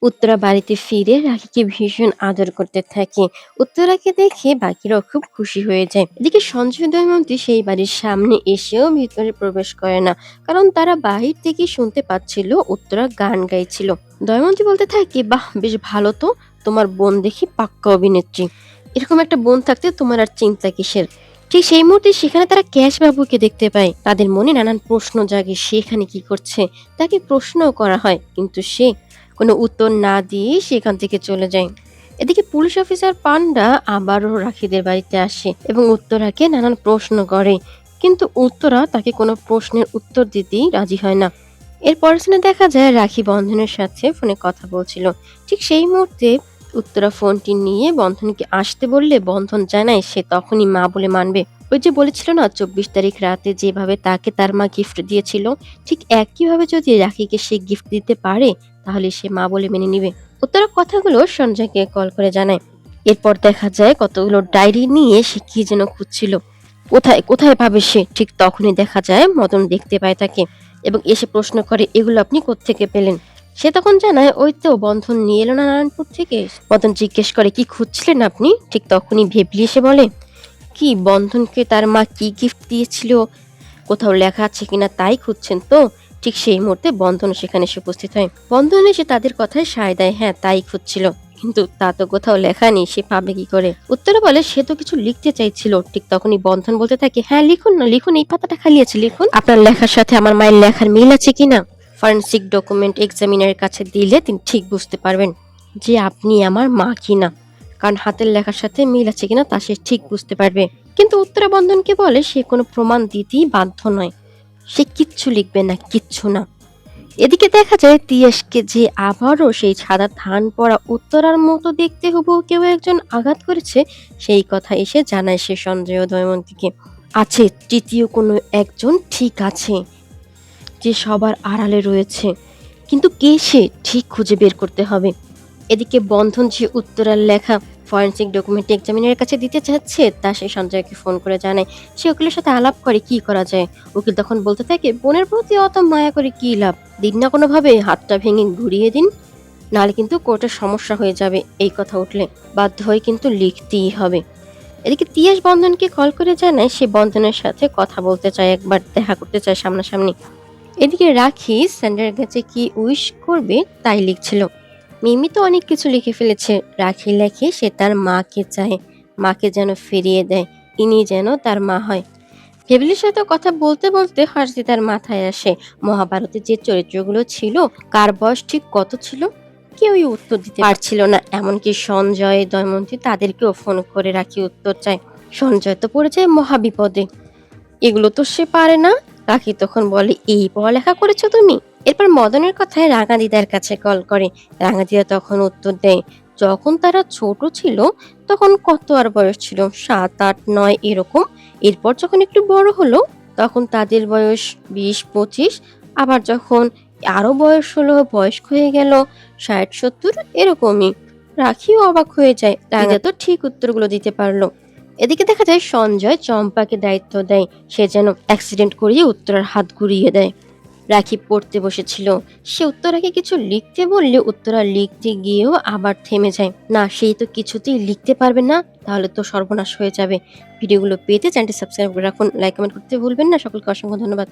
উত্তরা বাড়িতে ফিরে রাখিকে ভীষণ আদর করতে থাকে। উত্তরাকে দেখে বাকিরাও খুব খুশি হয়ে যায়। এদিকে সঞ্জয় দময়ন্তী সেই বাড়ির সামনে এসেও ভিতরে প্রবেশ করে না, কারণ তারা বাহির থেকে শুনতে পাচ্ছিল উত্তরা গান গাইছিল। দময়ন্তী বলতে থাকে, বাহ বেশ ভালো তো, তোমার বোন দেখি পাক্কা অভিনেত্রী। এরকম একটা বোন থাকতে তোমার আর চিন্তা কিসের। ঠিক সেই মুহূর্তে সেখানে তারা ক্যাশ বাবুকে দেখতে পায়। তাদের মনে নানান প্রশ্ন জাগে, সেখানে কি করছে। তাকে প্রশ্নও করা হয়, কিন্তু সে কোনো উত্তর না দিয়ে সেখান থেকে চলে যায়। এদিকে পুলিশ অফিসার পান্ডা আবারও রাখিদের বাড়িতে আসে এবং উত্তরাকে নানান প্রশ্ন করে, কিন্তু উত্তরা তাকে কোনো প্রশ্নের উত্তর দিতেই রাজি হয় না। এরপর সিনে দেখা যায় রাখি বন্ধনের সাথে ফোনে কথা বলছিল। ঠিক সেই মুহূর্তে উত্তরা ফোনটি নিয়ে বন্ধনকে আসতে বললে বন্ধন জানায় সে তখনই মা বলে মানবে। ওই যে বলেছিল না 24 তারিখ রাতে যেভাবে তাকে তার মা গিফট দিয়েছিল, ঠিক একইভাবে যদি রাখিকে সে গিফট দিতে পারে তাহলে সে মা বলে মেনে নিবে। উত্তরা কথাগুলো সঞ্জয়কে কল করে জানায়। এরপর দেখা যায় কতগুলো ডায়েরি নিয়ে সে কি যেন খুঁজছিল। কোথায় কোথায় পাবে সে, ঠিক তখনই দেখা যায় মদন দেখতে পায় তাকে এবং এসে প্রশ্ন করে, এগুলো আপনি কোত্থেকে পেলেন? সে তখন জানায়, ওই তো বন্ধন নিয়ে এলো না নারায়ণপুর থেকে। মদন জিজ্ঞেস করে, কি খুঁজছিলেন আপনি? ঠিক তখনই ভেবলি এসে বলে, কি বন্ধনকে তার মা কি গিফট দিয়েছিল কোথাও লেখা আছে কিনা তাই খুঁজছেন তো? ঠিক সেই মুহূর্তে বন্ধন সেখানে এসে উপস্থিত হয়। বন্ধন এসে তাদের কথায় সায় দেয়, হ্যাঁ তাই খুঁজছিল, কিন্তু তা তো কোথাও লেখা নেই, সে পাবে কি করে? উত্তরা বলে, সে তো কিছু লিখতে চাইছিল। ঠিক তখনই বন্ধন বলতে থাকে, হ্যাঁ লিখুন না, লিখুন, এই পাতাটা খালি আছে, লিখুন আপনার লেখার সাথে আমার মায়ের লেখার মিল আছে কিনা। ফরেন্সিক ডকুমেন্ট এক্সামিনারের কাছে দিলে তিনি ঠিক বুঝতে পারবেন যে আপনি আমার মা কিনা, কারণ হাতের লেখার সাথে মিল আছে কিনা তা সে ঠিক বুঝতে পারবে। কিন্তু উত্তরা বন্ধনকে বলে সে কোনো প্রমাণ দিতেই বাধ্য নয়, সে কিচ্ছু লিখবে না, কিচ্ছু না। এদিকে দেখা যায় তিয়াসকে যে আবারও সেই সাদা ধান পড়া উত্তরার মতো দেখতে হুবহু কেউ একজন আঘাত করেছে, সেই কথা এসে জানায় সে সঞ্জয় ও দময়ন্তীকে। আছে তৃতীয় কোনো একজন, ঠিক আছে, যে সবার আড়ালে রয়েছে, কিন্তু কে সে ঠিক খুঁজে বের করতে হবে। এদিকে বন্ধন যে উত্তরার লেখা ফরেন্সিক ডকুমেন্ট এক্সামিনারের কাছে দিতে চাচ্ছে তা সে সঞ্জয়কে ফোন করে জানায়। সে উকিলের সাথে আলাপ করে কি করা যায়। উকিল তখন বলতে থাকে, বোনের প্রতি অত মায়া করে কি লাভ, দিন না কোনোভাবে হাতটা ভেঙে ঘুরিয়ে দিন, নাহলে কিন্তু কোর্টের সমস্যা হয়ে যাবে। এই কথা উঠলে বাধ্য হয়ে কিন্তু লিখতেই হবে। এদিকে তিয়াস বন্ধনকে কল করে জানায় সে বন্ধনের সাথে কথা বলতে চায়, একবার দেখা করতে চায় সামনাসামনি। এদিকে রাখি স্যান্ডারের কাছে কি উইশ করবে তাই লিখছিল। মিমি তো অনেক কিছু লিখে ফেলেছে। রাখি লেখে সে তার মাকে চায়, মাকে যেন ফিরিয়ে দেয়, ইনি যেন তার মা হয়। ফেবিলির সাথে কথা বলতে বলতে হাসি তার মাথায় আসে, মহাভারতে যে চরিত্রগুলো ছিল কার বয়স ঠিক কত ছিল কেউই উত্তর দিতে পারছিল না। এমনকি সঞ্জয় দময়ন্তী তাদেরকেও ফোন করে রাখি উত্তর চায়। সঞ্জয় তো পড়ে যায় মহাবিপদে, এগুলো তো সে পারে না। রাখি তখন বলে, এই পড়ালেখা করেছো তুমি? এরপর মদনের কথায় রাঙা দিদার কাছে কল করে। রাঙা দিদা তখন উত্তর দেয়, যখন তারা ছোট ছিল তখন কত আর বয়স ছিল, 7, 8, 9 এরকম। এরপর যখন একটু বড় হলো তখন তাদের বয়স 20, 25। আবার যখন আরো বয়স হলো, বয়স্ক হয়ে গেল, 60, 70 এরকমই। রাখিও অবাক হয়ে যায়, রাঙা তো ঠিক উত্তরগুলো দিতে পারলো। এদিকে দেখা যায় সঞ্জয় চম্পাকে দায়িত্ব দেয় সে যেন অ্যাক্সিডেন্ট করিয়ে উত্তরার হাত ঘুরিয়ে দেয়। রাখি পড়তে বসেছিল, সে উত্তরাকে কিছু লিখতে বললে উত্তরা লিখতে গিয়েও আবার থেমে যায়। না, সেই তো কিছুতেই লিখতে পারবে না, তাহলে তো সর্বনাশ হয়ে যাবে। ভিডিওগুলো পেতে চ্যানেলটি সাবস্ক্রাইব করে রাখুন, লাইক কমেন্ট করতে ভুলবেন না। সকলকে অসংখ্য ধন্যবাদ।